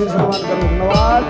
તાળીથી સન્માન કરું. ધન્યવાદ.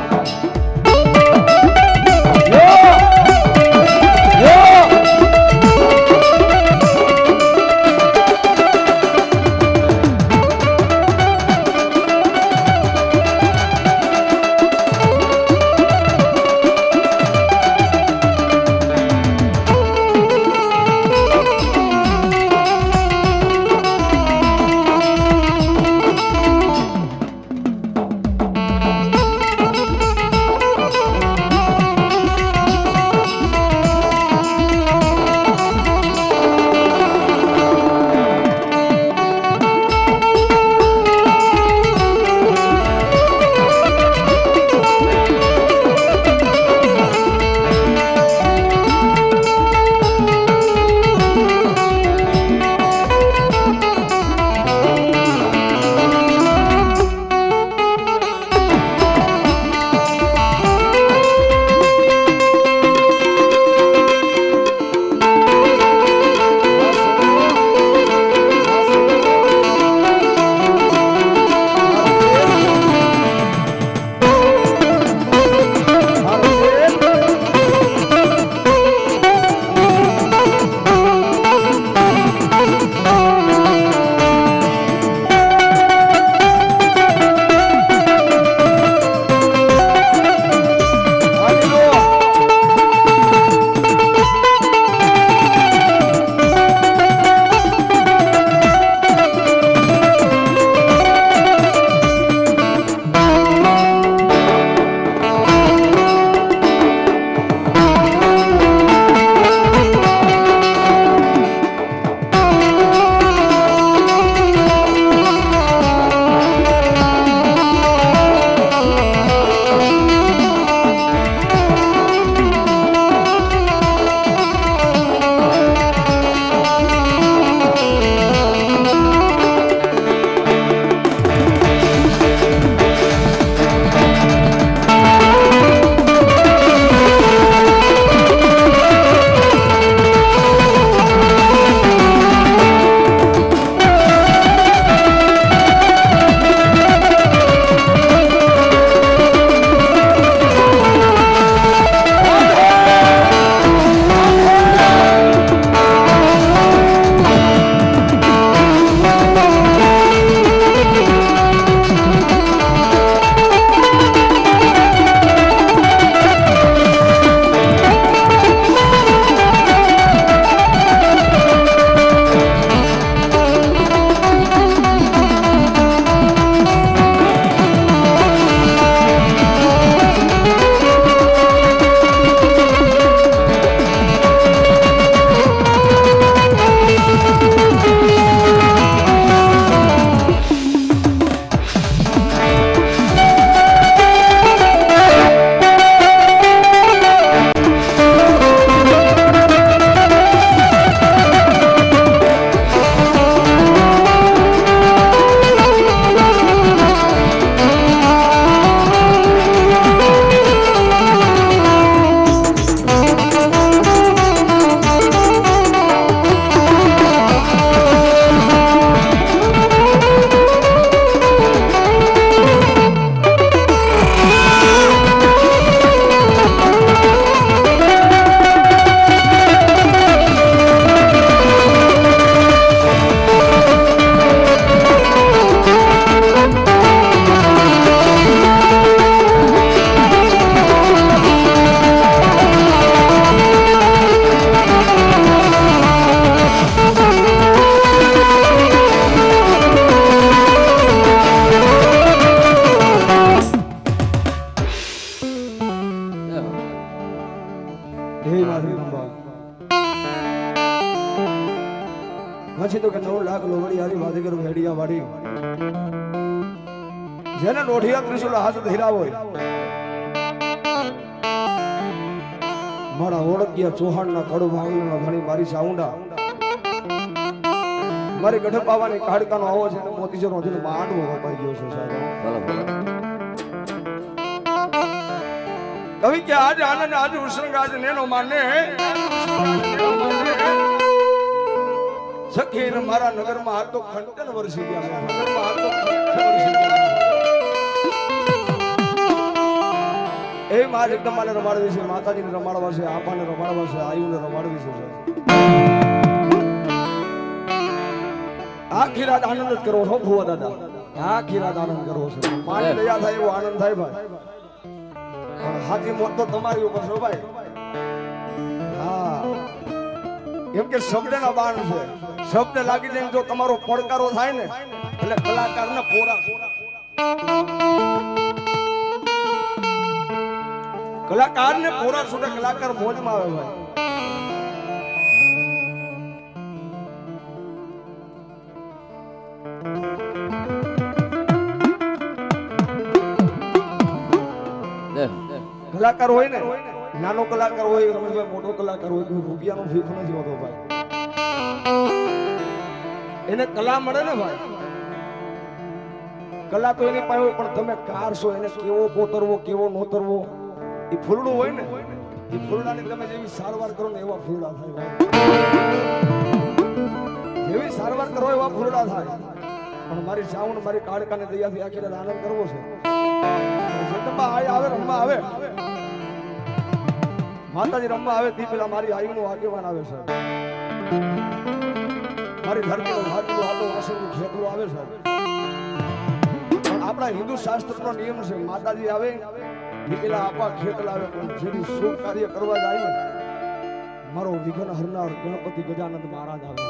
પછી તો કે 9 લાખ લોવડી હારી વાદે કરું હેડિયા વાડી જેને નોઢિયા ત્રિશુલ હાથ ધીરા હોય મારા ઓળખ્યા ચૌહાણના કડુ ભાંગના ઘણી મારી સાઉંડા મારી ગઢ પાવાની કાડકાનો આવો છે ને મોતીજરો છે માંડવો વપાઈ ગયો છે સાહેબ કવિ કે આજ આનંદ આજ ઉષ્ણગ આજ નેનો માને સખી ને મારા નગરમાં હાલ તો ખંડન વરસી ગયા નગરમાં હાલ તો ખંડન વરસી ગયા માં જગદંબાને રમાડવી છે, માતાજીને રમાડવા છે, આપાને રમાડવા છે, આયુને રમાડવી છે. આખી રાત આનંદ જ કરવો છો ભુવા દાદા, આખી રાત આનંદ કરવો છે. માને દયા થાય એવો આનંદ થાય ભાઈ, પણ હાથી મોત તો તમારી ઉપર છે ભાઈ. હા, એમ કે શબ્દના બાણ છે, શબ્દ લાગી જાય જો તમારો પડકારો થાય ને એટલે કલાકારને પોરા કલાકારને પોરા છૂટે, કલાકાર મોજમાં આવે ભાઈ. કલાકાર હોય ને, નાનો કલાકાર હોય રમેશભાઈ, મોટો કલાકાર હોય, કોઈ રૂપિયાનો ફીક નથી હોતો ભાઈ. એને કલા મળે ને ભાઈ, કલા તો એની પાસે હોય, પણ તમે કાર છો એને કેવો કોતરવો કેવો નોતરવો એ ફૂલડું હોય ને, એ ફૂલડાની તમે જેવી સારવાર કરો ને એવા ફૂલડા થાય ભાઈ. જેવી સારવાર કરો એવા ફૂલડા થાય. પણ મારી સાઉન્ડ મારી કાળકાને દયાથી આખી રાત આનંદ કરવો છે. જગદંબા આવે રમવા આવે, માતાજી રમવા આવે તે પેલા મારી આયુનો આગેવાન આવે છે, મારી ધરતીનો હાથનો હાથો વાસણનું ખેતરો આવે છે. પણ આપણા હિન્દુ શાસ્ત્રનો નિયમ છે, માતાજી આવે એ પેલા આપા ખેતર આવે, પણ જેની શુભ કાર્ય કરવા જાય ને મારો વિઘ્ન હરનાર ગણપતિ ગજાનંદ મહારાજ આવે.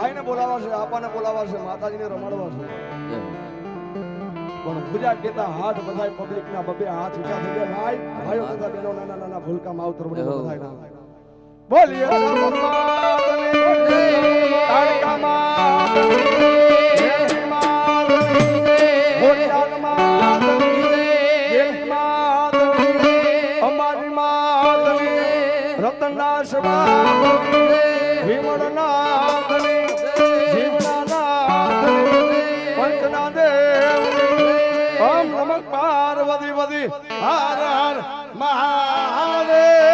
આઈને બોલાવા છે, આપાને બોલાવા છે, માતાજીને રમાડવા છે. પણ પૂજા કેતા હાથ બધાય પબ્લિક ના બબે હાથ ઊંચા થઈ ગયા ભાઈ, ભાઈઓ તથા બહેનો નાના નાના ભૂલકા માવતર બધાય ના બોલીએ રતનદાસ પાર્વતી પતિ હર હર મહાદેવ.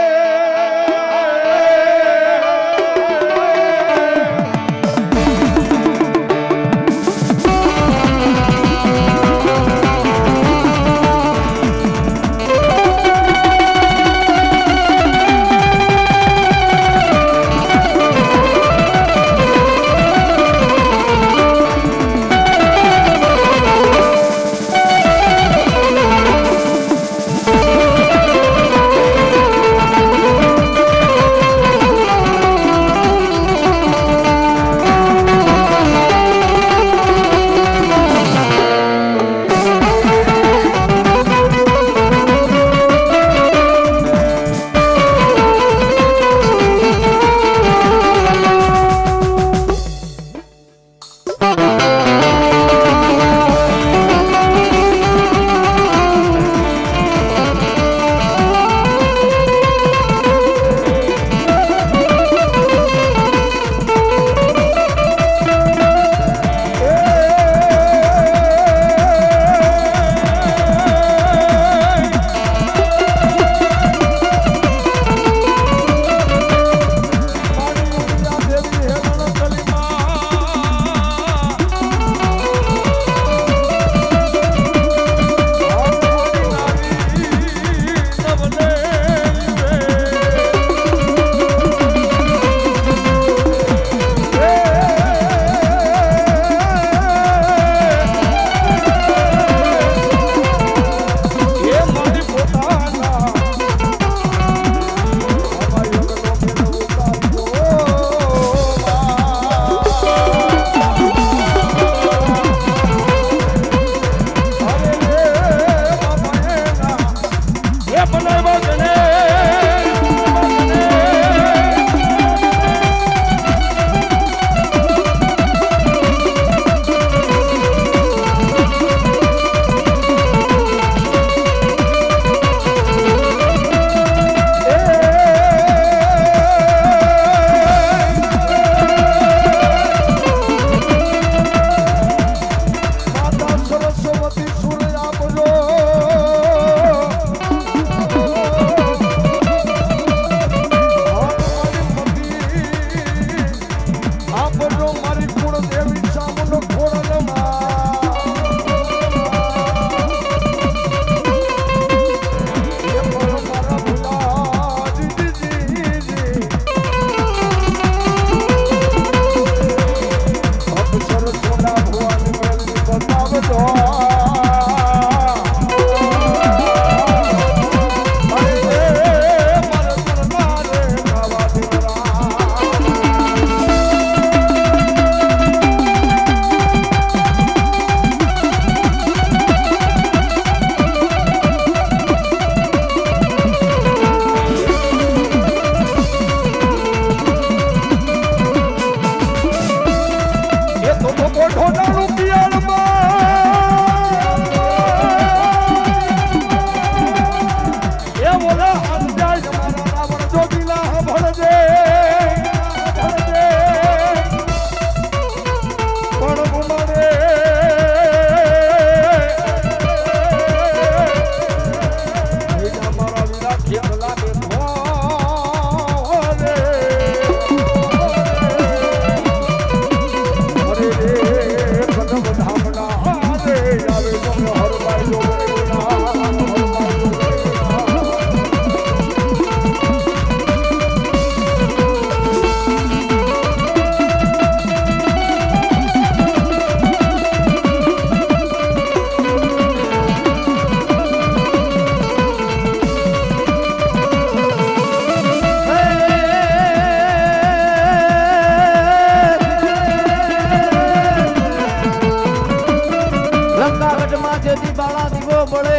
જેથી બાળા દીવો બળે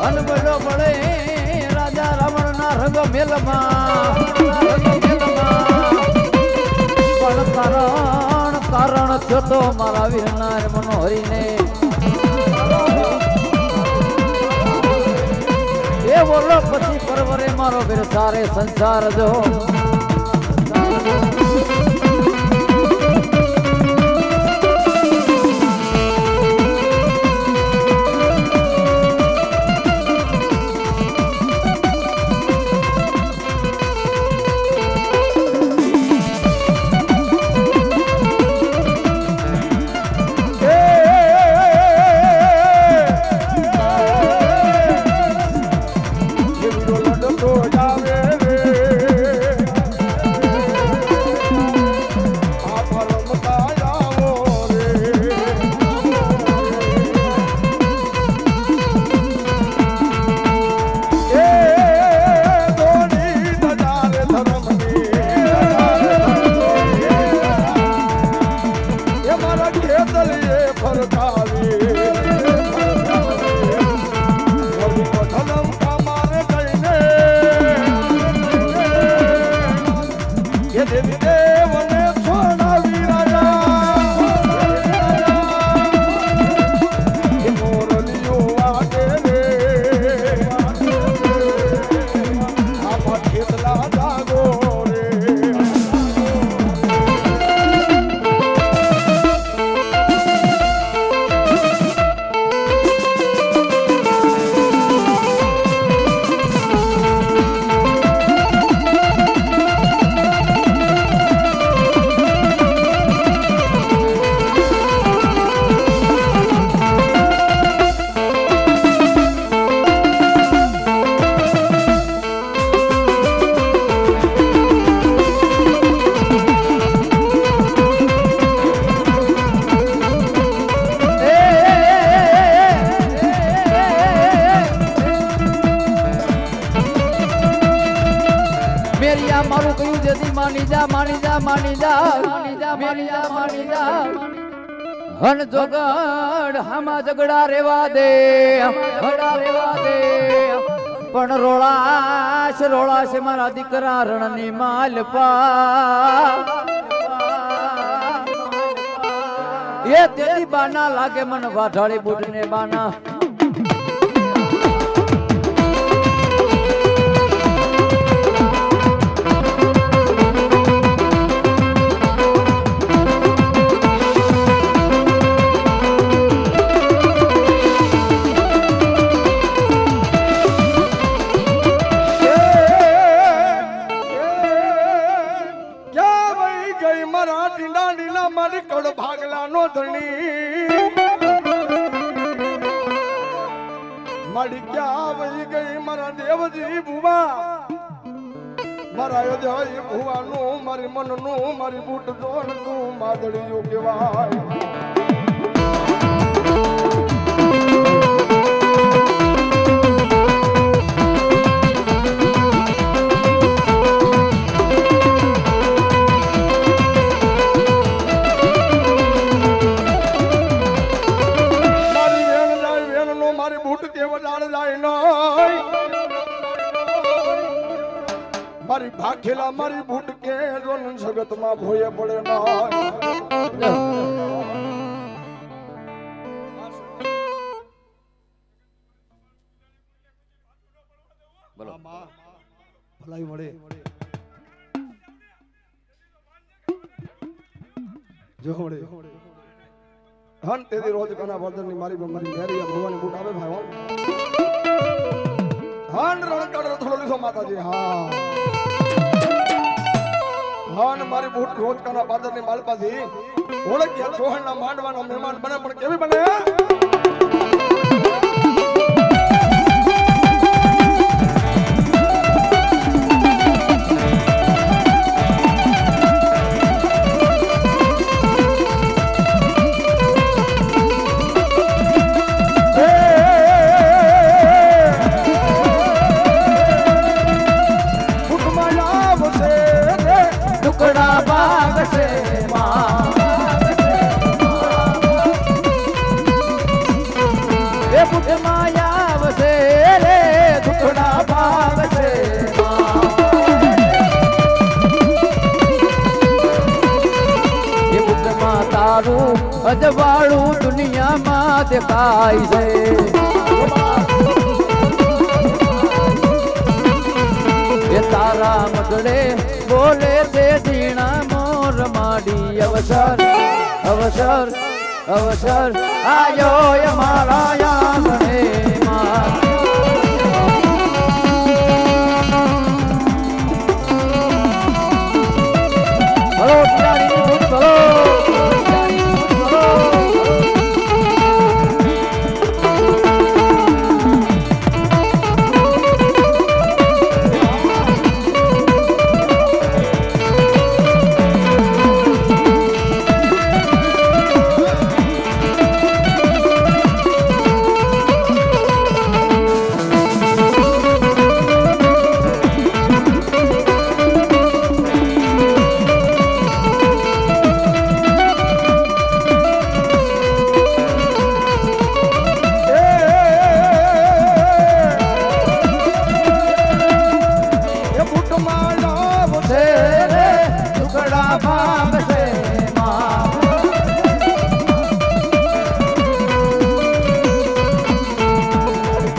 અનબડો બળે રાજા રાવણ ના રંગ મેલમાં પણ કારણ થયો તો મારા વીરનાર મનોહરીને એ બોલો પછી પરવરે મારો વીર સારે સંસાર જો મારું કયું જેથી માની જા હન જોગડ હામા ઝગડા રેવા દે પણ રોળાશ મારા દીકરા રણની માલપા એ તેથી બાના લાગે મન વાઢાળી બુઢને બાના મારી ક્યાં વહી ગઈ મારા દેવજી ભુવા મારા યોજય ભુવાનું મારી મનનું મારી બૂટ જોડતું માદળિયું કહેવાય મારી ભાખેલા મારી બૂટ કે જોન જગતમાં ભોય પડે ના બોલો ભલાઈ મળે જો મળે હન તેદી રોજ કના વર્ધનની મારી મેરી ભગવાનની બૂટ આવે ભાઈ હન રણકડ થોડો લીધો માતાજી હા હન મારી બૂટ રોજ કના બાદરની માલપાથી ઓળખ્યા સોહણના માંડવાના મહેમાન બને પણ કેવી બને ટુકડા ભાગશે માં તારું અજવાળું દુનિયામાં દેખાય છે એ તારા મગડે બોલે છે ઝીણા મોર માડી અવસર અવસર અવસર આયો અમારા આંગણે માં હલો પિયારી ગુડ ભલો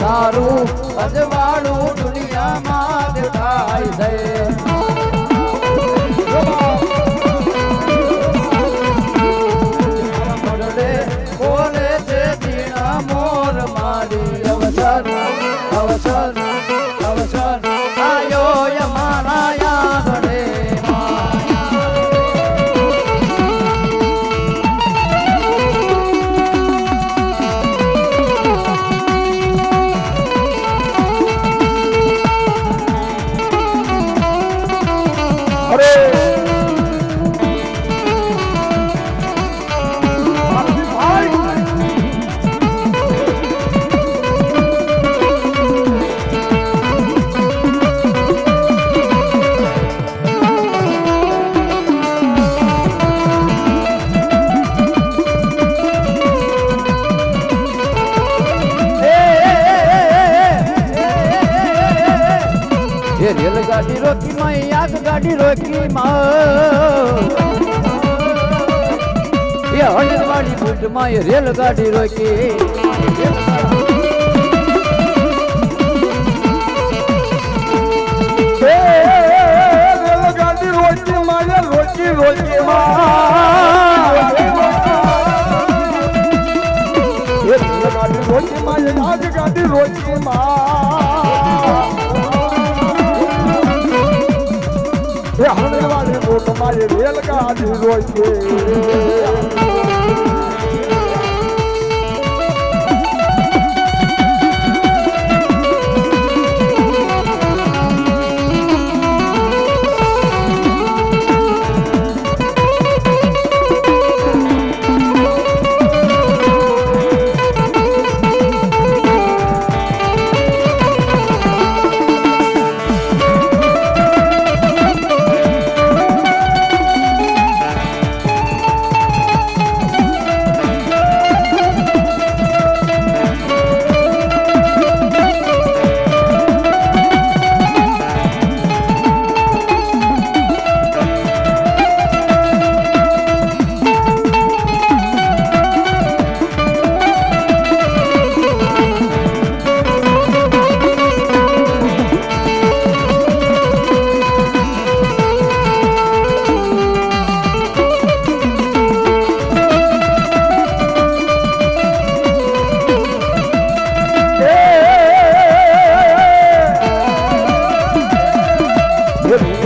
તારું અજવાળું દુનિયામાં દેખાય છે બોલે છે ઝીણા મોર મારી અવસર અવસર અવસર આયો અમારા આંગણે રેલગાડી રોકી માં આગ ગાડી રોકી માં એ હળદવાડી બુટ માં રેલગાડી રોકી રેલગાડી રોકી માં રોકી રોકી માં રેલગાડી રોકી માં આગ ગાડી રોકી માં હળદવાડી બુટ માં રેલગાડી રોકી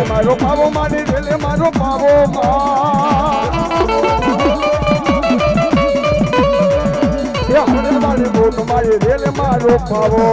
મારો પાવો માની રેલે મારો પાવો હળદવાડી બુટ મારી રેલે મારો પાવો